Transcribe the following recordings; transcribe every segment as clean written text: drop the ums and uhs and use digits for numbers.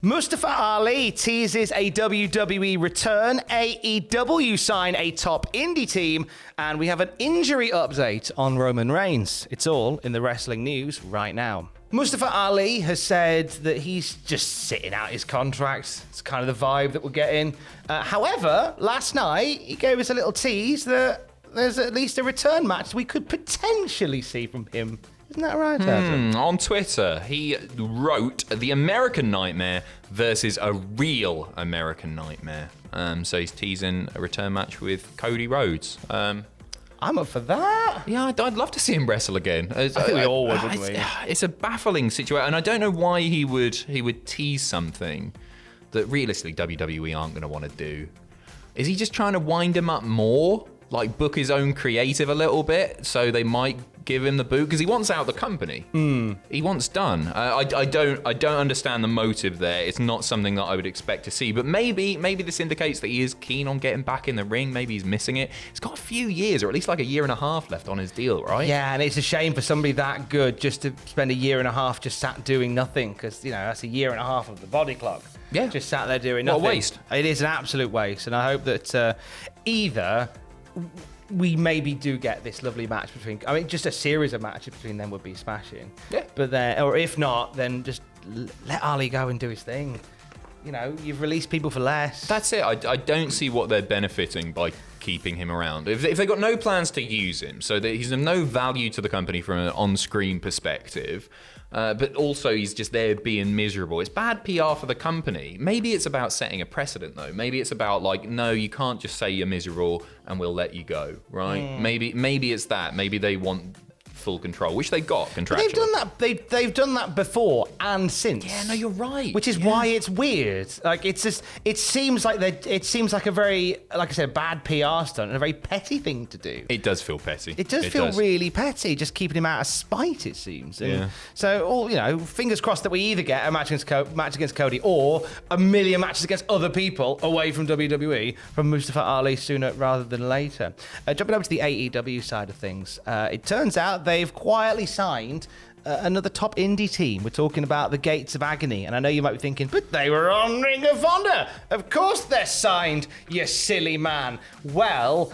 Mustafa Ali teases a WWE return, AEW sign a top Indy team, and we have an injury update on Roman Reigns. It's all in the wrestling news right now. Mustafa Ali has said that he's just sitting out his contract. It's kind of the vibe that we're getting. However, last night he gave us a little tease that there's at least a return match we could potentially see from him. Isn't that right, Adam? On Twitter, he wrote The American Nightmare versus a real American Nightmare. So he's teasing a return match with Cody Rhodes. I'm up for that. Yeah, I'd love to see him wrestle again. I think we all would, wouldn't we? It's a baffling situation, and I don't know why he would tease something that realistically WWE aren't going to want to do. Is he just trying to wind him up more? Like book his own creative a little bit, so they might give him the boot because he wants out of the company. He wants done. I don't understand the motive there. It's not something that I would expect to see. But maybe this indicates that he is keen on getting back in the ring. Maybe he's missing it. He's got a few years, or at least like a year and a half left on his deal, right? Yeah, and it's a shame for somebody that good just to spend a year and a half just sat doing nothing, because that's a year and a half of the body clock. Yeah, just sat there doing nothing. What a waste! It is an absolute waste, and I hope that either we maybe do get this lovely match between, just a series of matches between them would be smashing. Yeah. But then, or if not, then just let Ali go and do his thing. You've released people for less. That's it. I don't see what they're benefiting by keeping him around. If they've got no plans to use him, so that he's of no value to the company from an on-screen perspective, but also he's just there being miserable. It's bad PR for the company. Maybe it's about setting a precedent, though. Maybe it's about no, you can't just say you're miserable and we'll let you go, right? Maybe it's that. Maybe they want full control, which they got contractually. They've done that. They've done that before and since. Yeah, no, you're right. Which is why it's weird. It seems like a very, like I said, bad PR stunt and a very petty thing to do. It does feel petty. It does feel really petty, just keeping him out of spite. It seems. And yeah. So, fingers crossed that we either get a match against Cody or a million matches against other people away from WWE from Mustafa Ali sooner rather than later. Jumping over to the AEW side of things, it turns out they've quietly signed another top indie team. We're talking about the Gates of Agony. And I know you might be thinking, but they were on Ring of Honor. Of course they're signed, you silly man. Well,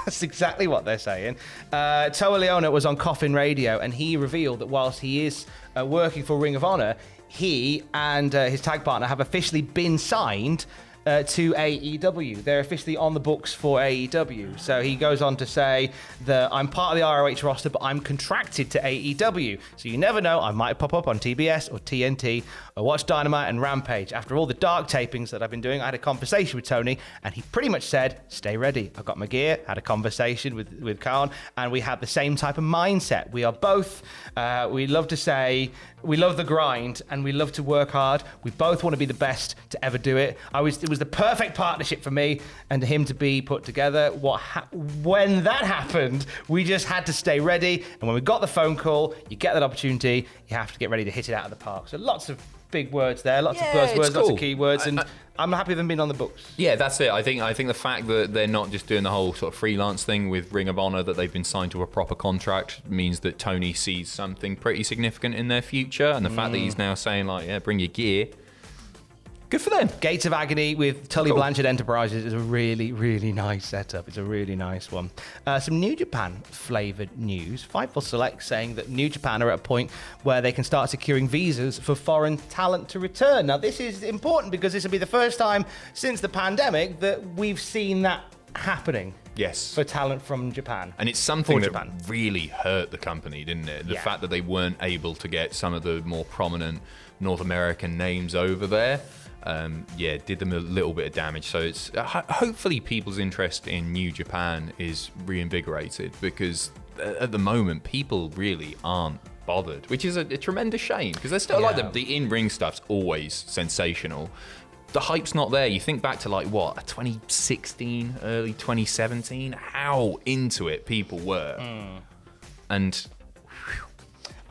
that's exactly what they're saying. Toa Leona was on Coffin Radio, and he revealed that whilst he is working for Ring of Honor, he and his tag partner have officially been signed to AEW. They're officially on the books for AEW. So he goes on to say that I'm part of the ROH roster, but I'm contracted to AEW. So you never know, I might pop up on TBS or TNT or watch Dynamite and Rampage. After all the dark tapings that I've been doing, I had a conversation with Tony, and he pretty much said, stay ready. I've got my gear, had a conversation with Khan, and we have the same type of mindset. We are both, we love to say, we love the grind and we love to work hard. We both want to be the best to ever do it. It was the perfect partnership for me and him to be put together. When that happened, we just had to stay ready. And when we got the phone call, you get that opportunity, you have to get ready to hit it out of the park. So lots of big words there, lots of buzzwords, lots of keywords, and I'm happy with them being on the books. Yeah, that's it. I think the fact that they're not just doing the whole sort of freelance thing with Ring of Honor, that they've been signed to a proper contract, means that Tony sees something pretty significant in their future, and the fact that he's now saying bring your gear. Good for them. Gates of Agony with Tully Blanchard Enterprises is a really, really nice setup. It's a really nice one. Some New Japan flavoured news. Fightful Select saying that New Japan are at a point where they can start securing visas for foreign talent to return. Now, this is important because this will be the first time since the pandemic that we've seen that happening. Yes. For talent from Japan. And it's something that really hurt the company, didn't it? The fact that they weren't able to get some of the more prominent North American names over there. Did them a little bit of damage. So it's hopefully people's interest in New Japan is reinvigorated, because at the moment people really aren't bothered, which is a tremendous shame, because they're still the in-ring stuff's always sensational. The hype's not there. You think back to 2016, early 2017, how into it people were. And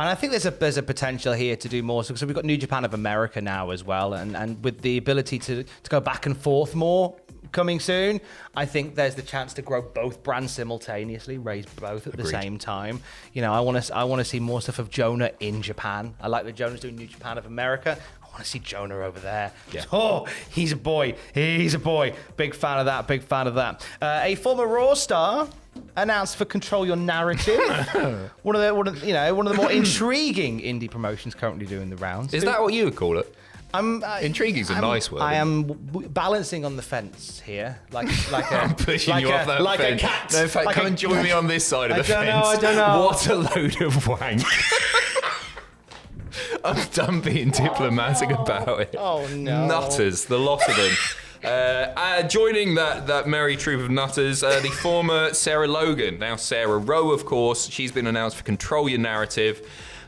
I think there's a potential here to do more. So we've got New Japan of America now as well, and with the ability to go back and forth more coming soon, I think there's the chance to grow both brands simultaneously, raise both at the same time. I want to see more stuff of Jonah in Japan. I like that Jonah's doing New Japan of America. I want to see Jonah over there. Yeah. Oh, he's a boy. He's a boy. Big fan of that. Big fan of that. A former Raw star announced for Control Your Narrative. one of the more intriguing indie promotions currently doing the rounds. Is that what you would call it? Intriguing's a nice word. I am balancing on the fence here, like a, I'm pushing you off that like fence. a cat. No, in fact, come and join me on this side of the fence. I don't know. What a load of wank. I'm done being diplomatic about it. Oh no. Nutters, the lot of them. Joining that merry troop of nutters, the former Sarah Logan, now Sarah Rowe, of course. She's been announced for Control Your Narrative.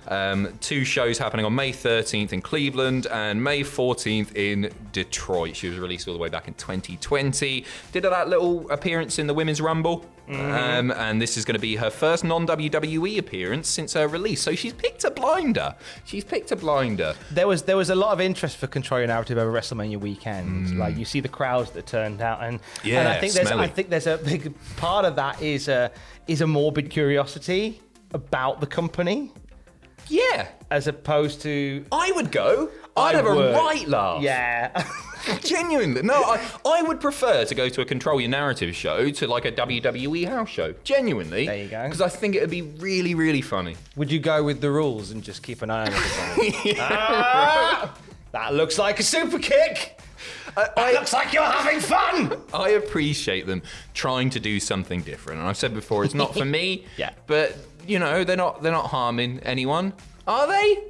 2 shows happening on May 13th in Cleveland and May 14th in Detroit. She was released all the way back in 2020. Did that little appearance in the Women's Rumble. And this is going to be her first non-WWE appearance since her release. So she's picked a blinder. There was a lot of interest for Control Your Narrative over WrestleMania weekend. Like you see the crowds that turned out, and I think there's a big part of that is a morbid curiosity about the company. Yeah. As opposed to... I would go. I'd have a right laugh. Yeah. Genuinely. No, I would prefer to go to a Control Your Narrative show to like a WWE house show. Genuinely. There you go. Because I think it would be really, really funny. Would you go with the rules and just keep an eye on it? That looks like a super kick. It looks like you're having fun. I appreciate them trying to do something different. And I've said before, it's not for me. Yeah. But, you know, they're not harming anyone. Are they?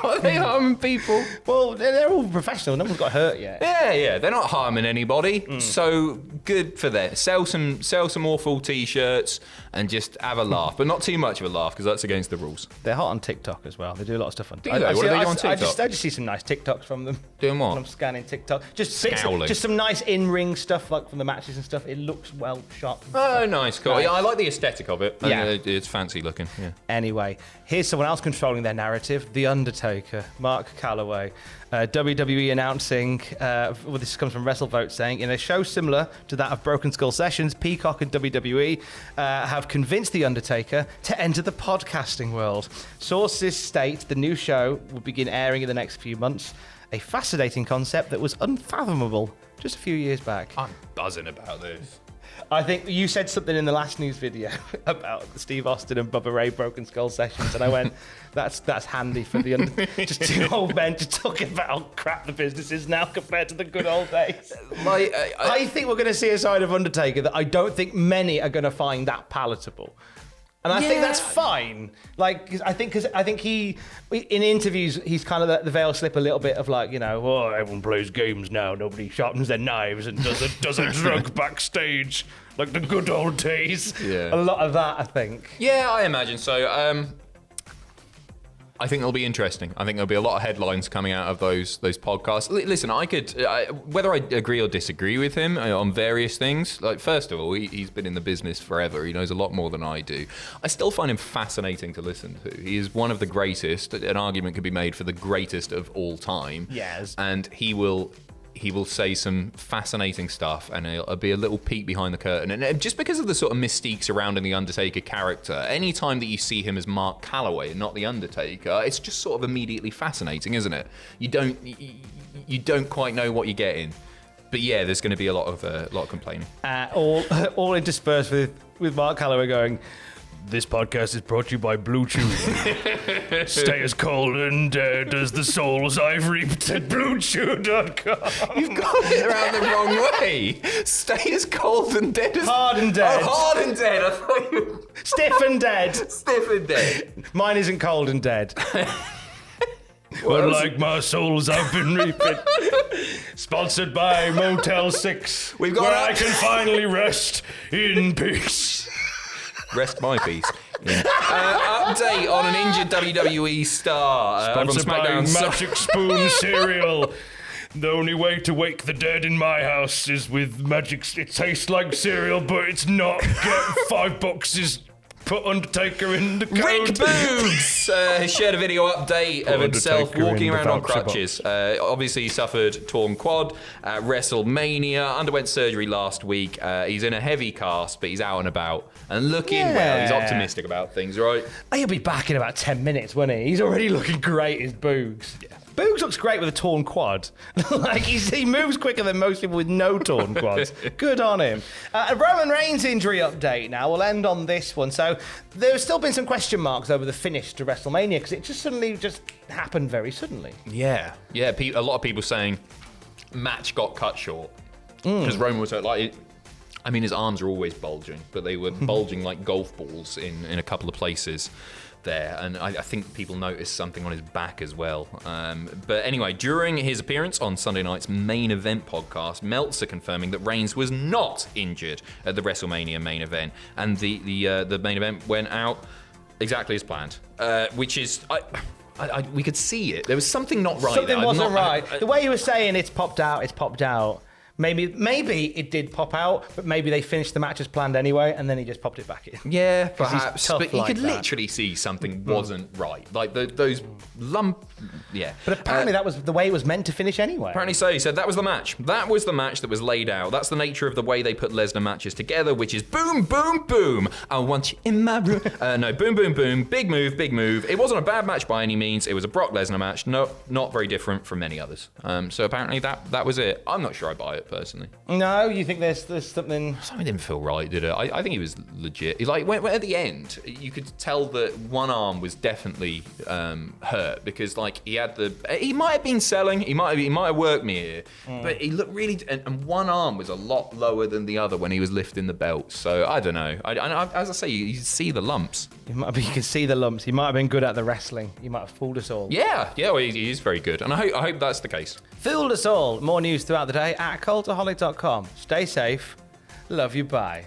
Are they harming people? Well, they're all professional. No one's got hurt yet. Yeah. They're not harming anybody. So good for them. Sell some awful t-shirts and just have a laugh, but not too much of a laugh because that's against the rules. They're hot on TikTok as well. They do a lot of stuff on TikTok. What do they do on TikTok? I just see some nice TikToks from them. Doing what? When I'm scanning TikTok. Just some nice in-ring stuff like from the matches and stuff. It looks well shot. Oh, nice. Cool. Yeah, I like the aesthetic of it. Yeah. It's fancy looking. Yeah. Anyway, here's someone else controlling their narrative. The Undertaker, Mark Calloway. WWE announcing, this comes from WrestleVote, saying, in a show similar to that of Broken Skull Sessions, Peacock and WWE have convinced The Undertaker to enter the podcasting world. Sources state the new show will begin airing in the next few months. A fascinating concept that was unfathomable just a few years back. I'm buzzing about this. I think you said something in the last news video about the Steve Austin and Bubba Ray Broken Skull Sessions, and I went, that's handy for the just 2 old men just talking about how crap the business is now compared to the good old days. I think we're going to see a side of Undertaker that I don't think many are going to find that palatable. And I think that's fine. Like, I think he, in interviews, he's kind of let the veil slip a little bit of like, you know, oh, everyone plays games now. Nobody sharpens their knives and does a drug backstage like the good old days. Yeah. A lot of that, I think. Yeah, I imagine so. I think it'll be interesting. I think there'll be a lot of headlines coming out of those podcasts. Listen, whether I agree or disagree with him on various things, like first of all, he's been in the business forever. He knows a lot more than I do. I still find him fascinating to listen to. He is one of the greatest. An argument could be made for the greatest of all time. Yes. And he will say some fascinating stuff, and it'll be a little peek behind the curtain. And just because of the sort of mystique surrounding the Undertaker character, anytime that you see him as Mark Calloway and not the Undertaker, it's just sort of immediately fascinating, isn't it? You don't quite know what you're getting. But yeah, there's going to be a lot of complaining. All interspersed with Mark Calloway going, this podcast is brought to you by Blue Chew. Stay as cold and dead as the souls I've reaped at BlueChew.com. You've got it around the wrong way. Stay as cold and dead as... Hard and dead. Oh, hard and dead. I thought you... Stiff and dead. Stiff and dead. Mine isn't cold and dead. Unlike my souls I've been reaping. Sponsored by Motel 6, where I can finally rest in peace. Rest my peace. Yeah. Update on an injured WWE star Sponsored from SmackDown by Magic Spoon cereal. The only way to wake the dead in my house is with magic. It tastes like cereal, but it's not. Get $5. Put Undertaker in the code. Rick Boogs shared a video update of himself walking around on crutches. Obviously, he suffered torn quad at WrestleMania, underwent surgery last week. He's in a heavy cast, but he's out and about and looking well. He's optimistic about things, right? He'll be back in about 10 minutes, won't he? He's already looking great, his Boogs. Yeah. Boogs looks great with a torn quad. Like he moves quicker than most people with no torn quads. Good on him. A Roman Reigns injury update now. We'll end on this one. So there's still been some question marks over the finish to WrestleMania because it just happened very suddenly. Yeah. A lot of people saying match got cut short because Roman was like. I mean, his arms are always bulging, but they were bulging like golf balls in a couple of places there. And I think people noticed something on his back as well. But anyway, during his appearance on Sunday night's main event podcast, Meltzer confirming that Reigns was not injured at the WrestleMania main event. And the main event went out exactly as planned, which is... we could see it. There was something not right. Something wasn't right. The way you were saying it's popped out. Maybe it did pop out, but maybe they finished the match as planned anyway, and then he just popped it back in. Yeah, perhaps. But you could that. literally see something wasn't right. Like those lump... Yeah. But apparently that was the way it was meant to finish anyway. Apparently so. He said that was the match. That was the match that was laid out. That's the nature of the way they put Lesnar matches together, which is boom, boom, boom. I want you in my room. No, boom, boom, boom. Big move, big move. It wasn't a bad match by any means. It was a Brock Lesnar match. No, not very different from many others. So apparently that was it. I'm not sure I buy it personally. No, you think there's something... Something didn't feel right, did it? I think it was legit. Like when at the end, you could tell that one arm was definitely hurt because like he might have been selling, he might have worked me here, but he looked really, and one arm was a lot lower than the other when he was lifting the belt. So I don't know. As I say, you see the lumps. You can see the lumps. He might have been good at the wrestling. He might have fooled us all. Yeah. Well, he is very good, and I hope that's the case. Fooled us all. More news throughout the day at cultaholic.com. Stay safe. Love you. Bye.